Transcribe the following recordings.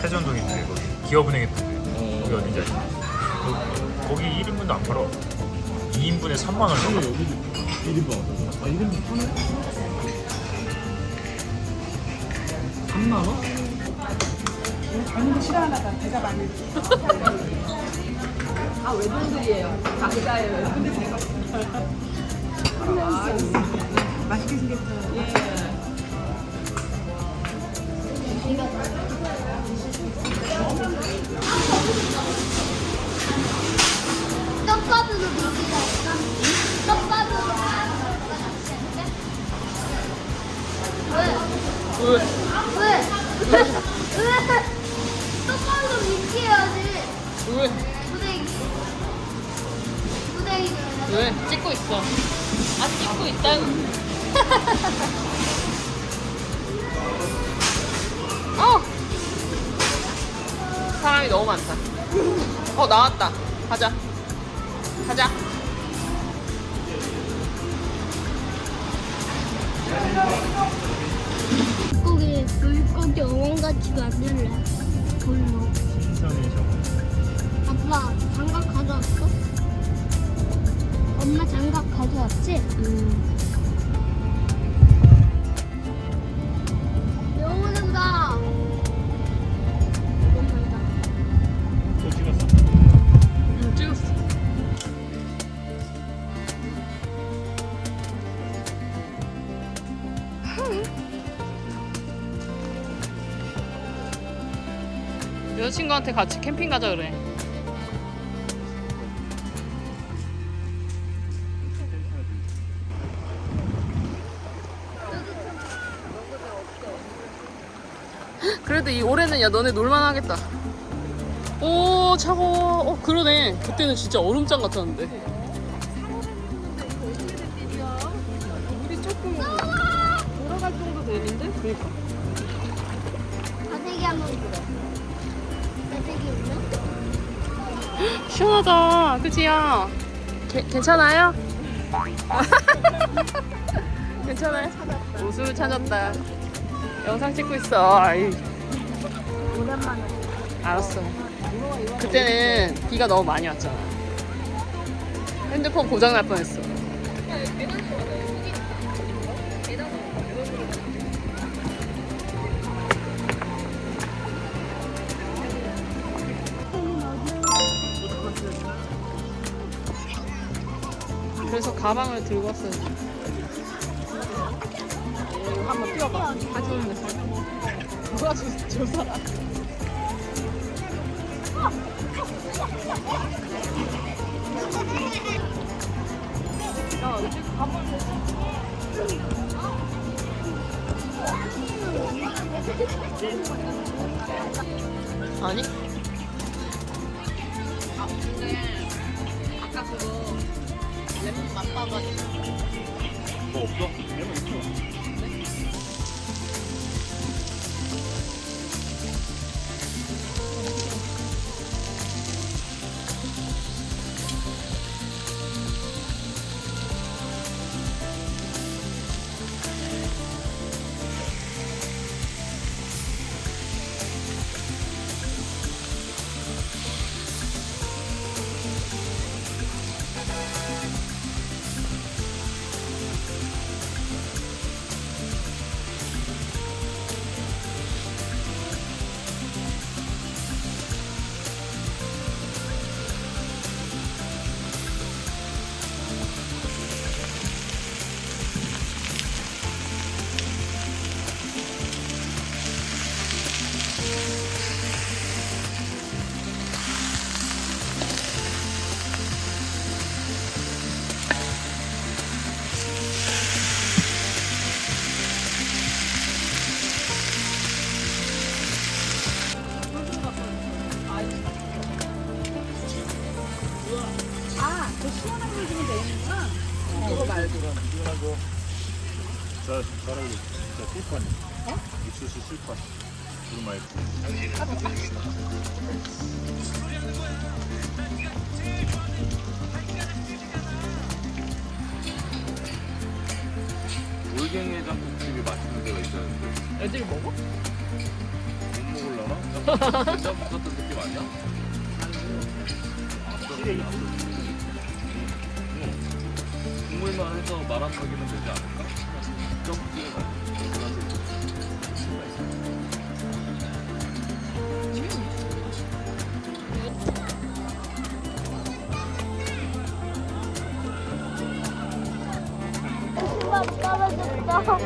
세전동인데 거기 기업은행에 있던데 거기 어딘지 아시죠? 거기 1인분도 안 팔아. 2인분에 3만 원 정도. 여기 1인분. 아 1인분 파네? 3만 원? 젊은 거 싫어하나 봐. 배가 많이. 아 외분들이에요. 각자의 외분들. 맛있게 생겼어요. 예. 떡밥으로 먹기가 없어? 떡밥으로 왜? 왜? 왜? 떡밥으로 미치해야지. 왜? 부대기. 부대기. 왜? 찍고 있어. 아 찍고 있다고. 사람이 너무 많다. 나왔다. 가자. 가자. 물고기 어원같이 만들래. 돌로. 신선이죠. 아빠 장갑 가져왔어? 엄마 장갑 가져왔지? 영호 된다. 또 찍었어? 응 찍었어. 여자친구한테 같이 캠핑 가자 그래. 그래도 이 올해는 야 너네 놀만 하겠다. 오 차가워. 그러네. 그때는 진짜 얼음장 같았는데. 물이 조금 돌아갈 정도 되는데? 그니까. 가세기 한번 불어. 가세기 있나? 시원하다. 그치야? 괜찮아요? 괜찮아요? 우수 찾았다. 영상 찍고 있어. 아이. 오랜만에. 알았어. 그때는 비가 너무 많이 왔잖아. 핸드폰 고장 날 뻔했어. 그래서 가방을 들고 왔어요. 이거 한번 뛰어봐. 가져오는 사람. 누가 저 사람? 야, 이제 밥을 아니? 근데 아까 그거 레몬 맛봐가지고 뭐 없어? 레몬 있어. 따라오고 진짜 실판. 옥수수 실판. 두루마리. 올갱이 해장국집이 맛있는 데가 있었는데 애들이 먹어? 못 먹을라나? 된장국 같은 느낌 아니야? 국물만 해서 말아먹기는 되지 않을까? 된장국집에 가야 신발 떨어졌어.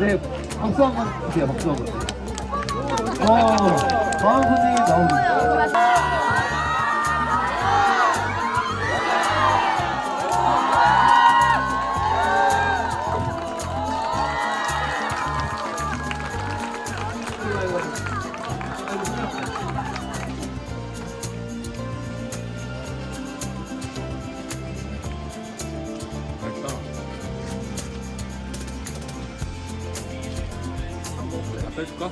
네, 박수 한번 주세요, 박수 한번. 다음 선생님 나오겠습니다. 빼줄까?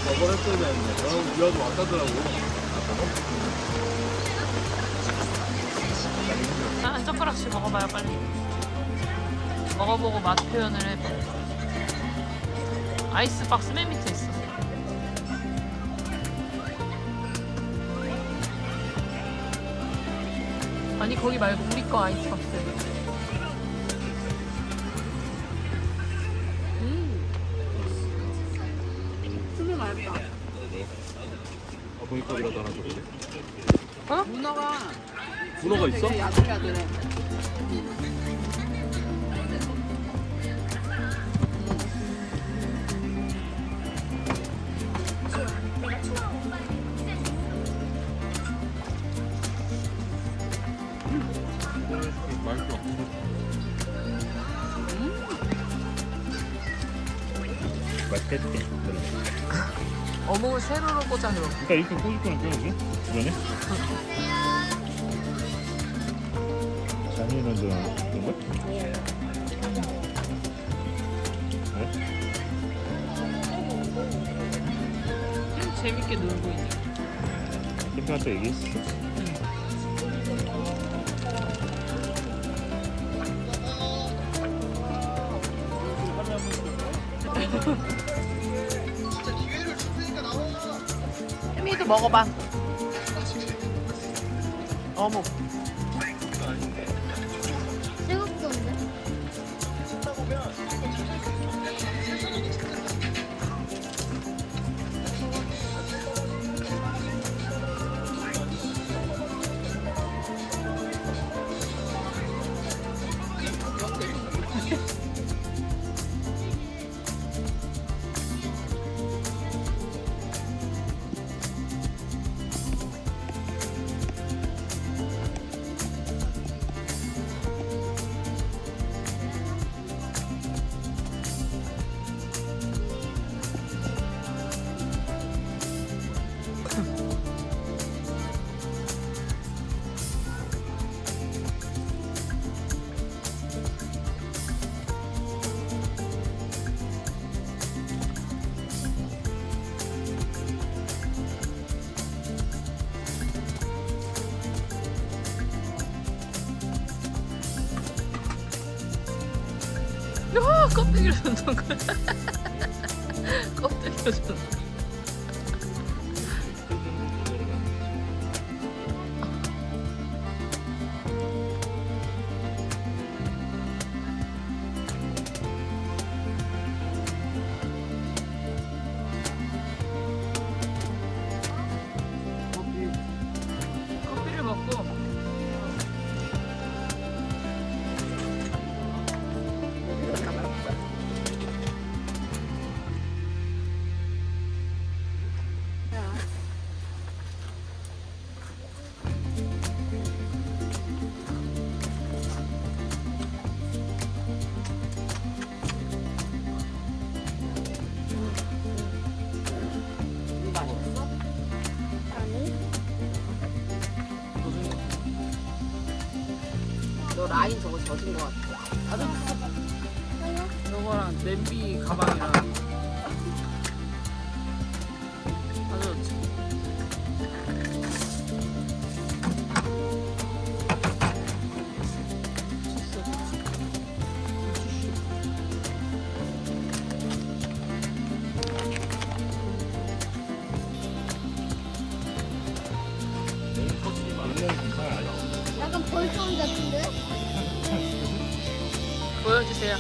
저걸 했어야 되는데 저는 위아도 왔다더라고. 한 젓가락씩 먹어봐요 빨리. 먹어보고 맛 표현을 해봐. 아이스박스 맨 밑에 있어. 아니 거기 말고 우리 거 아이스박스. 종이컵이라도 하나 줘볼래? 어? 문어가 있어? 맛있어. 맛있게 해줄게. 어묵을 세로로 꽂아 그럼. 그러니까 이렇게 꽂을 거는 껴야지. 주변에. 잔이 먼저 그런 거? 재밌게 놀고 있네. 캠핑한테 얘기했어. 혜미도 먹어봐. 어묵. 뜨겁던데? 야, 껍데기를 넣는 거야. 껍데기. 커피를 먹고 맛있어? 너 라인 저거 젖은 거 같아. 아주 저거랑 냄비 가방이랑 아주 좋지. 약간 벌써 같은데? 보여주세요.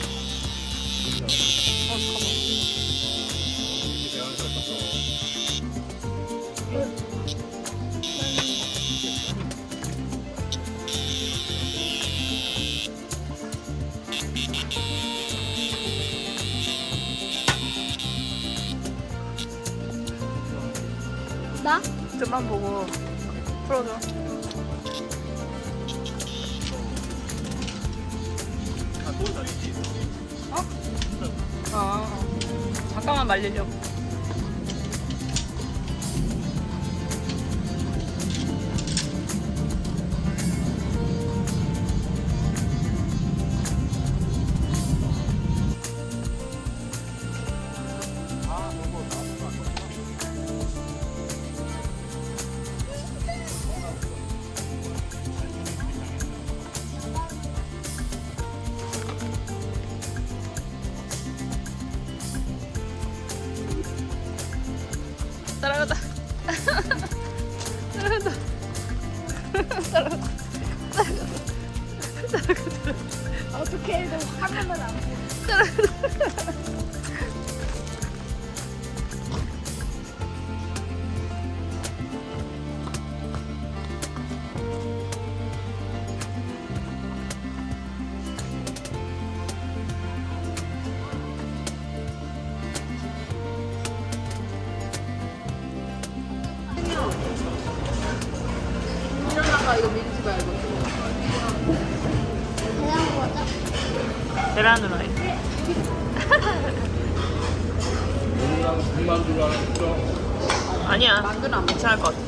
나? 좀만 보고 풀어줘. 아, 잠깐만 말리려고. 따라가자. 따라가자. 따라가자. 따라가자. 어떻게 해도 화면은 안 보여. 따라가자. 일어나가 이거 밀지 말고. 그냥 거죠? 계란으로 해. 오늘랑 군만두로 하나 줘. 아니야. 만두는 안 괜찮을 것 같아.